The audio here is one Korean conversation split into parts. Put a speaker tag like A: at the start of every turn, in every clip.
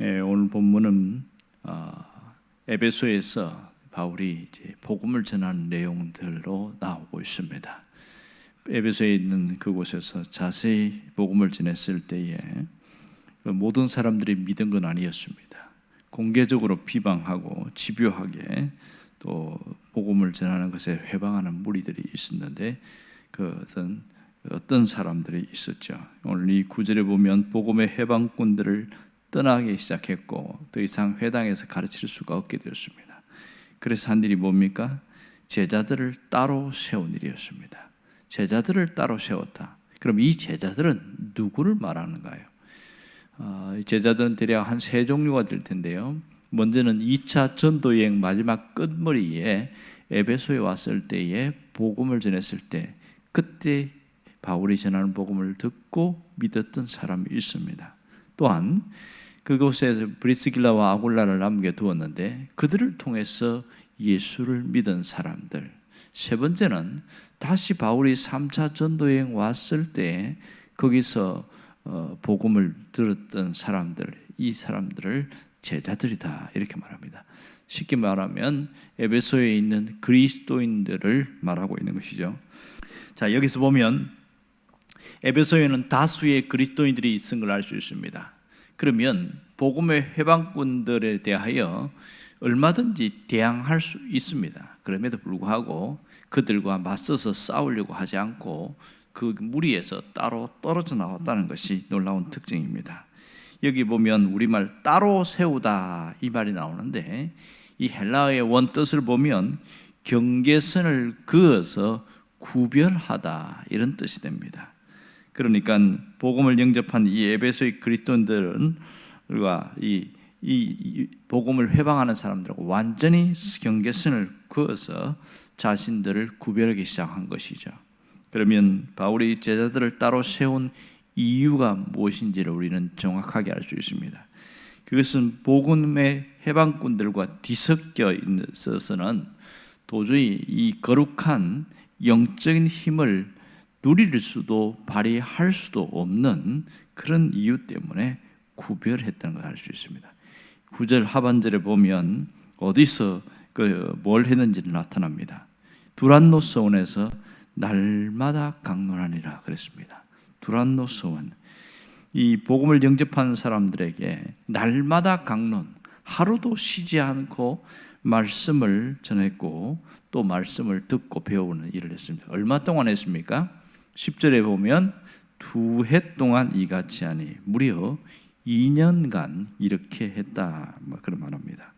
A: 오늘 본문은 에베소에서 바울이 이제 복음을 전하는 내용들로 나오고 있습니다. 에베소에 있는 그곳에서 자세히 복음을 전했을 때에 모든 사람들이 믿은 건 아니었습니다. 공개적으로 비방하고 집요하게 또 복음을 전하는 것에 회방하는 무리들이 있었는데 그것은 어떤 사람들이 있었죠. 오늘 이 구절에 보면 복음의 해방꾼들을 떠나기 시작했고 더 이상 회당에서 가르칠 수가 없게 되었습니다. 그래서 한 일이 뭡니까? 제자들을 따로 세운 일이었습니다. 제자들을 따로 세웠다. 그럼 이 제자들은 누구를 말하는가요? 제자들은 대략 한 세 종류가 될 텐데요. 먼저는 2차 전도여행 마지막 끝머리에 에베소에 왔을 때에 복음을 전했을 때 그때 바울이 전하는 복음을 듣고 믿었던 사람이 있습니다. 또한 그곳에 브리스길라와 아굴라를 남겨두었는데 그들을 통해서 예수를 믿은 사람들. 세 번째는 다시 바울이 3차 전도여행 왔을 때 거기서 복음을 들었던 사람들, 이 사람들을 제자들이다 이렇게 말합니다. 쉽게 말하면 에베소에 있는 그리스도인들을 말하고 있는 것이죠. 자, 여기서 보면 에베소에는 다수의 그리스도인들이 있은 걸 알 수 있습니다. 그러면 복음의 해방꾼들에 대하여 얼마든지 대항할 수 있습니다. 그럼에도 불구하고 그들과 맞서서 싸우려고 하지 않고 그 무리에서 따로 떨어져 나왔다는 것이 놀라운 특징입니다. 여기 보면 우리말 따로 세우다 이 말이 나오는데 이 헬라어의 원뜻을 보면 경계선을 그어서 구별하다 이런 뜻이 됩니다. 그러니까 복음을 영접한 이 에베소의 그리스도인들과 이 복음을 회방하는 사람들하고 완전히 경계선을 그어서 자신들을 구별하기 시작한 것이죠. 그러면 바울이 제자들을 따로 세운 이유가 무엇인지를 우리는 정확하게 알 수 있습니다. 그것은 복음의 해방꾼들과 뒤섞여 있어서는 도저히 이 거룩한 영적인 힘을 누릴 수도 발휘할 수도 없는 그런 이유 때문에 구별했다는 걸 알 수 있습니다. 9절 하반절에 보면 어디서 뭘 했는지를 나타납니다. 두란노스원에서 날마다 강론하니라 그랬습니다. 두란노스원, 이 복음을 영접한 사람들에게 날마다 강론, 하루도 쉬지 않고 말씀을 전했고 또 말씀을 듣고 배우는 일을 했습니다. 얼마 동안 했습니까? 10절에 보면 2해 동안 이같이 하니 무려 2년간 이렇게 했다 그런 말합니다.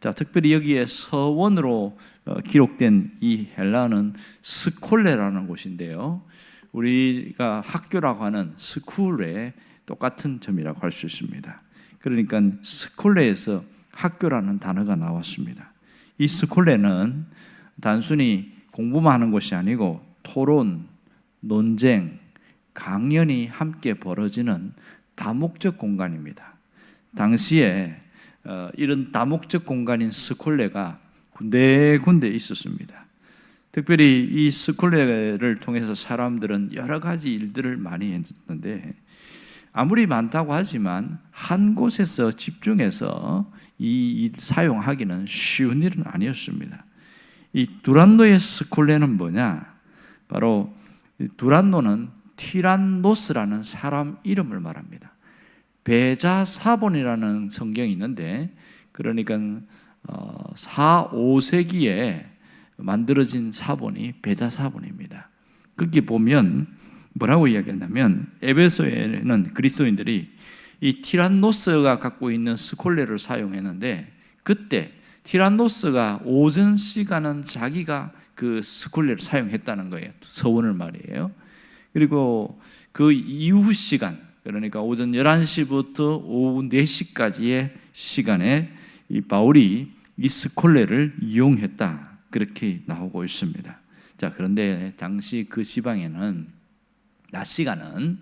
A: 자, 특별히 여기에 서원으로 기록된 이 헬라어는 스콜레라는 곳인데요. 우리가 학교라고 하는 스쿨의 똑같은 점이라고 할 수 있습니다. 그러니까 스콜레에서 학교라는 단어가 나왔습니다. 이 스콜레는 단순히 공부만 하는 곳이 아니고 토론, 논쟁, 강연이 함께 벌어지는 다목적 공간입니다. 당시에 이런 다목적 공간인 스콜레가 군데군데 있었습니다. 특별히 이 스콜레를 통해서 사람들은 여러 가지 일들을 많이 했는데 아무리 많다고 하지만 한 곳에서 집중해서 이 사용하기는 쉬운 일은 아니었습니다. 이 두란노의 스콜레는 뭐냐? 바로 두란노는 티란노스라는 사람 이름을 말합니다. 베자사본이라는 성경이 있는데 그러니까 4, 5세기에 만들어진 사본이 베자사본입니다. 거기 보면 뭐라고 이야기했냐면 에베소에는 그리스도인들이 이 티란노스가 갖고 있는 스콜레를 사용했는데 그때 티란노스가 오전 시간은 자기가 그 스콜레를 사용했다는 거예요. 서원을 말이에요. 그리고 그 이후 시간, 그러니까 오전 11시부터 오후 4시까지의 시간에 이 바울이 이 스콜레를 이용했다. 그렇게 나오고 있습니다. 자, 그런데 당시 그 지방에는 낮 시간은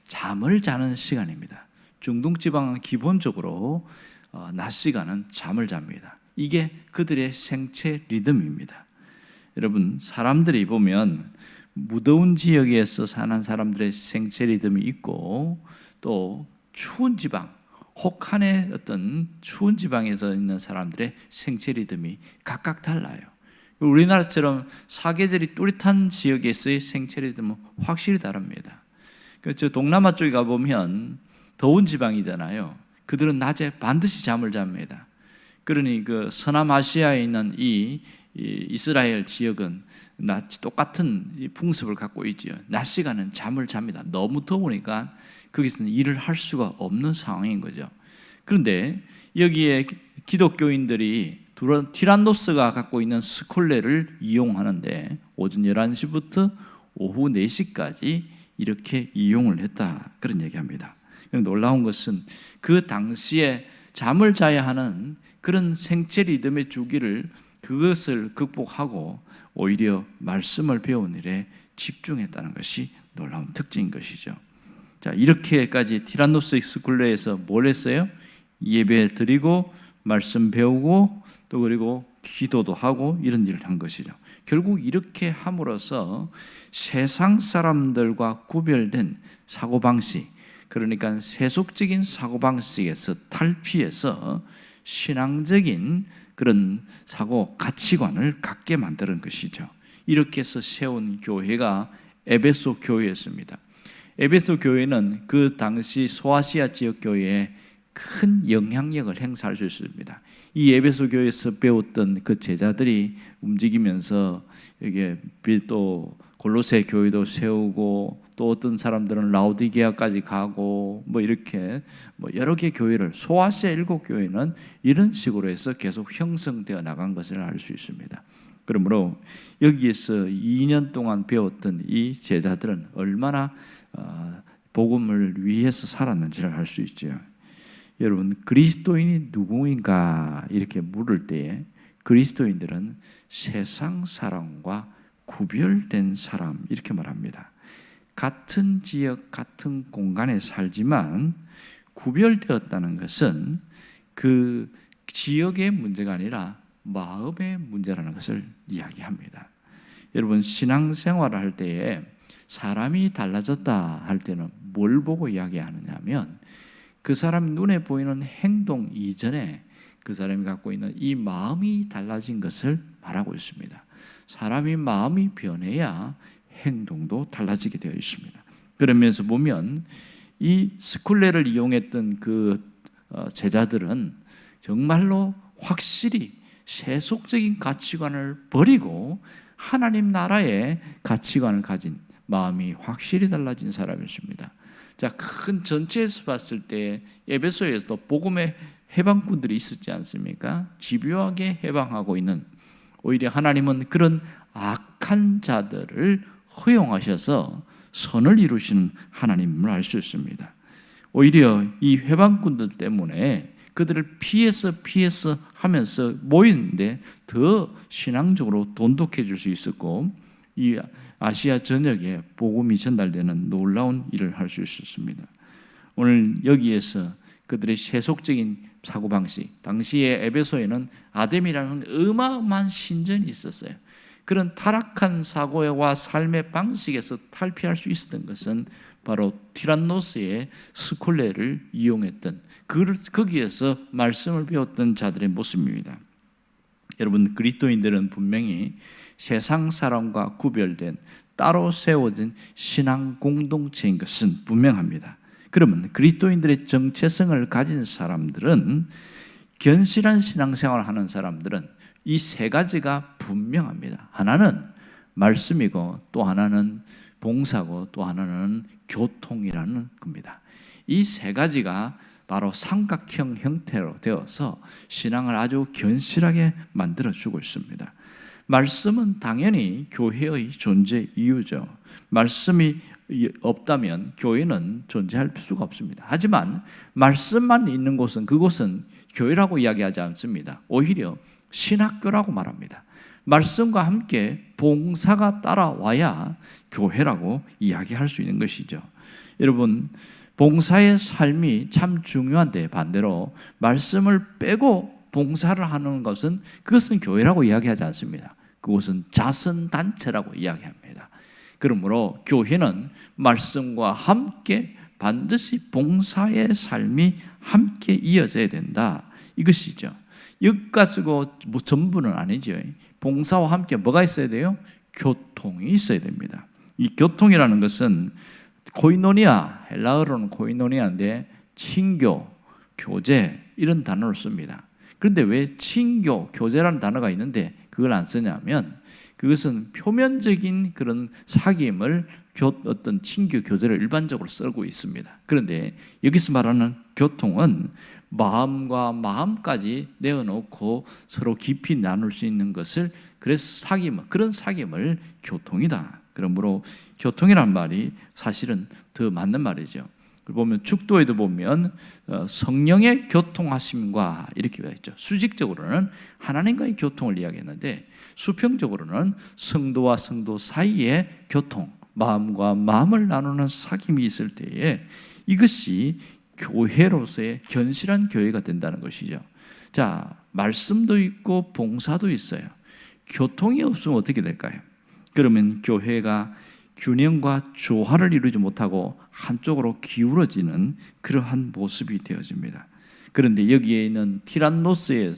A: 잠을 자는 시간입니다. 중동 지방은 기본적으로 낮 시간은 잠을 잡니다. 이게 그들의 생체 리듬입니다. 여러분, 사람들이 보면 무더운 지역에서 사는 사람들의 생체 리듬이 있고 또 추운 지방, 혹한의 어떤 추운 지방에서 있는 사람들의 생체 리듬이 각각 달라요. 우리나라처럼 사계절이 뚜렷한 지역에서의 생체 리듬은 확실히 다릅니다. 그렇죠. 동남아 쪽에 가보면 더운 지방이잖아요. 그들은 낮에 반드시 잠을 잡니다. 그러니 그 서남아시아에 있는 이 이스라엘 지역은 똑같은 풍습을 갖고 있지요. 낮 시간은 잠을 잡니다. 너무 더우니까 거기서는 일을 할 수가 없는 상황인 거죠. 그런데 여기에 기독교인들이 티란노스가 갖고 있는 스콜레를 이용하는데 오전 11시부터 오후 4시까지 이렇게 이용을 했다, 그런 얘기합니다. 놀라운 것은 그 당시에 잠을 자야 하는 그런 생체 리듬의 주기를, 그것을 극복하고 오히려 말씀을 배우는 일에 집중했다는 것이 놀라운 특징인 것이죠. 자, 이렇게까지 티란노스 스쿨레에서 뭘 했어요? 예배 드리고 말씀 배우고 또 그리고 기도도 하고 이런 일을 한 것이죠. 결국 이렇게 함으로써 세상 사람들과 구별된 사고방식, 그러니까 세속적인 사고방식에서 탈피해서 신앙적인 그런 사고 가치관을 갖게 만드는 것이죠. 이렇게 해서 세운 교회가 에베소 교회였습니다. 에베소 교회는 그 당시 소아시아 지역 교회에 큰 영향력을 행사할 수 있습니다. 이 에베소 교회에서 배웠던 그 제자들이 움직이면서 이게 또 골로새 교회도 세우고 또 어떤 사람들은 라오디게아까지 가고 뭐 이렇게 여러 개 교회를, 소아시아 7교회는 이런 식으로 해서 계속 형성되어 나간 것을 알 수 있습니다. 그러므로 여기에서 2년 동안 배웠던 이 제자들은 얼마나 복음을 위해서 살았는지를 알 수 있죠. 여러분, 그리스도인이 누구인가 이렇게 물을 때에 그리스도인들은 세상 사람과 구별된 사람, 이렇게 말합니다. 같은 지역, 같은 공간에 살지만 구별되었다는 것은 그 지역의 문제가 아니라 마음의 문제라는 것을 이야기합니다. 여러분, 신앙생활을 할 때에 사람이 달라졌다 할 때는 뭘 보고 이야기하느냐 하면 그 사람 눈에 보이는 행동 이전에 그 사람이 갖고 있는 이 마음이 달라진 것을 말하고 있습니다. 사람이 마음이 변해야 행동도 달라지게 되어 있습니다. 그러면서 보면 이 스쿨레를 이용했던 그 제자들은 정말로 확실히 세속적인 가치관을 버리고 하나님 나라의 가치관을 가진 마음이 확실히 달라진 사람이었습니다. 자, 큰 전체에서 봤을 때 에베소에서도 복음의 해방꾼들이 있었지 않습니까? 집요하게 해방하고 있는, 오히려 하나님은 그런 악한 자들을 허용하셔서 선을 이루시는 하나님을 알 수 있습니다. 오히려 이 해방꾼들 때문에 그들을 피해서 하면서 모이는데 더 신앙적으로 돈독해질 수 있었고, 이 아시아 전역에 복음이 전달되는 놀라운 일을 할 수 있었습니다. 오늘 여기에서 그들의 세속적인 사고방식, 당시에 에베소에는 아뎀이라는 어마어마한 신전이 있었어요. 그런 타락한 사고와 삶의 방식에서 탈피할 수 있었던 것은 바로 티란노스의 스콜레를 이용했던, 거기에서 말씀을 배웠던 자들의 모습입니다. 여러분, 그리스도인들은 분명히 세상 사람과 구별된 따로 세워진 신앙 공동체인 것은 분명합니다. 그러면 그리스도인들의 정체성을 가진 사람들은, 견실한 신앙생활을 하는 사람들은 이 세 가지가 분명합니다. 하나는 말씀이고 또 하나는 봉사고 또 하나는 교통이라는 겁니다. 이 세 가지가 바로 삼각형 형태로 되어서 신앙을 아주 견실하게 만들어주고 있습니다. 말씀은 당연히 교회의 존재 이유죠. 말씀이 없다면 교회는 존재할 수가 없습니다. 하지만 말씀만 있는 곳은, 그곳은 교회라고 이야기하지 않습니다. 오히려 신학교라고 말합니다. 말씀과 함께 봉사가 따라와야 교회라고 이야기할 수 있는 것이죠. 여러분, 봉사의 삶이 참 중요한데 반대로 말씀을 빼고 봉사를 하는 것은, 그것은 교회라고 이야기하지 않습니다. 그것은 자선단체라고 이야기합니다. 그러므로 교회는 말씀과 함께 반드시 봉사의 삶이 함께 이어져야 된다. 이것이죠. 여기까 쓰고 뭐 전부는 아니죠. 봉사와 함께 뭐가 있어야 돼요? 교통이 있어야 됩니다. 이 교통이라는 것은 코이노니아, 헬라어로는 코이노니아인데 친교, 교제 이런 단어를 씁니다. 그런데 왜 친교, 교제라는 단어가 있는데 그걸 안 쓰냐면 그것은 표면적인 그런 사귐을 어떤 친교, 교제를 일반적으로 쓰고 있습니다. 그런데 여기서 말하는 교통은 마음과 마음까지 내어놓고 서로 깊이 나눌 수 있는 것을, 그래서 사귐, 그런 사귐을 교통이다. 그러므로 교통이란 말이 사실은 더 맞는 말이죠. 보면 축도에도 보면 성령의 교통하심과 이렇게 되어 있죠. 수직적으로는 하나님과의 교통을 이야기했는데 수평적으로는 성도와 성도 사이의 교통, 마음과 마음을 나누는 사귐이 있을 때에 이것이 교회로서의 견실한 교회가 된다는 것이죠. 자, 말씀도 있고 봉사도 있어요. 교통이 없으면 어떻게 될까요? 그러면 교회가 균형과 조화를 이루지 못하고 한쪽으로 기울어지는 그러한 모습이 되어집니다. 그런데 여기에 있는 티란노스의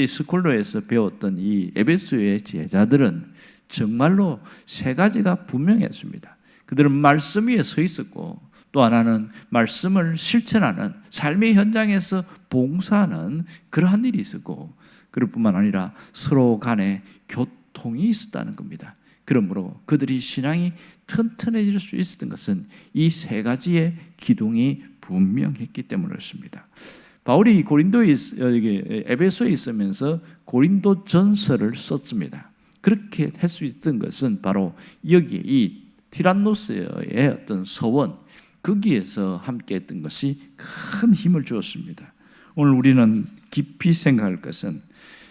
A: 스콜로에서 배웠던 이 에베소의 제자들은 정말로 세 가지가 분명했습니다. 그들은 말씀 위에 서 있었고, 또 하나는 말씀을 실천하는 삶의 현장에서 봉사하는 그러한 일이 있었고, 그럴 뿐만 아니라 서로 간에 교통이 있었다는 겁니다. 그러므로 그들이 신앙이 튼튼해질 수 있었던 것은 이 세 가지의 기둥이 분명했기 때문이었습니다. 바울이 에베소에 있으면서 고린도 전서를 썼습니다. 그렇게 할 수 있던 것은 바로 여기에 이 티란노스의 어떤 서원, 거기에서 함께 했던 것이 큰 힘을 주었습니다. 오늘 우리는 깊이 생각할 것은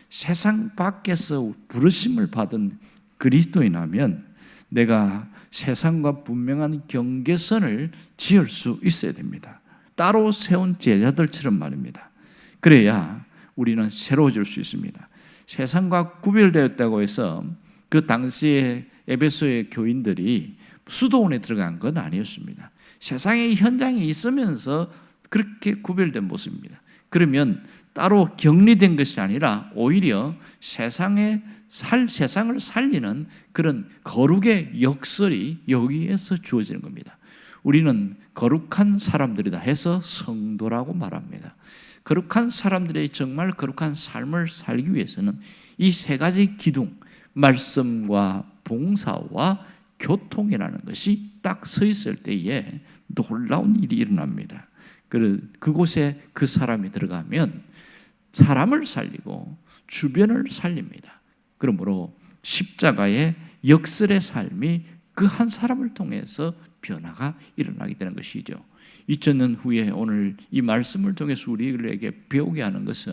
A: 세상 밖에서 부르심을 받은 그리스도인이라면 내가 세상과 분명한 경계선을 지을 수 있어야 됩니다. 따로 세운 제자들처럼 말입니다. 그래야 우리는 새로워질 수 있습니다. 세상과 구별되었다고 해서 그 당시에 에베소의 교인들이 수도원에 들어간 건 아니었습니다. 세상의 현장에 있으면서 그렇게 구별된 모습입니다. 그러면 따로 격리된 것이 아니라 오히려 세상을 살리는 그런 거룩의 역설이 여기에서 주어지는 겁니다. 우리는 거룩한 사람들이다 해서 성도라고 말합니다. 거룩한 사람들의 정말 거룩한 삶을 살기 위해서는 이 세 가지 기둥, 말씀과 봉사와 교통이라는 것이 딱 서 있을 때에 놀라운 일이 일어납니다. 그곳에 그 사람이 들어가면 사람을 살리고 주변을 살립니다. 그러므로 십자가의 역설의 삶이 그 한 사람을 통해서 변화가 일어나게 되는 것이죠. 2000년 후에 오늘 이 말씀을 통해서 우리에게 배우게 하는 것은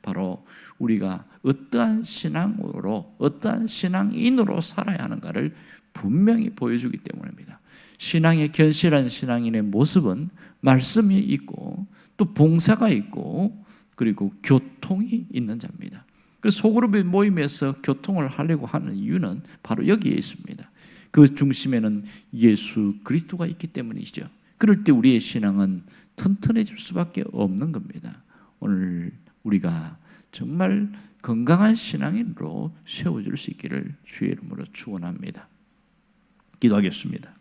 A: 바로 우리가 어떠한 신앙으로, 어떠한 신앙인으로 살아야 하는가를 분명히 보여주기 때문입니다. 신앙의 견실한 신앙인의 모습은 말씀이 있고 또 봉사가 있고 그리고 교통이 있는 자입니다. 그래서 소그룹의 모임에서 교통을 하려고 하는 이유는 바로 여기에 있습니다. 그 중심에는 예수 그리스도가 있기 때문이죠. 그럴 때 우리의 신앙은 튼튼해질 수밖에 없는 겁니다. 오늘 우리가 정말 건강한 신앙인으로 세워질 수 있기를 주의 이름으로 축원합니다. 기도하겠습니다.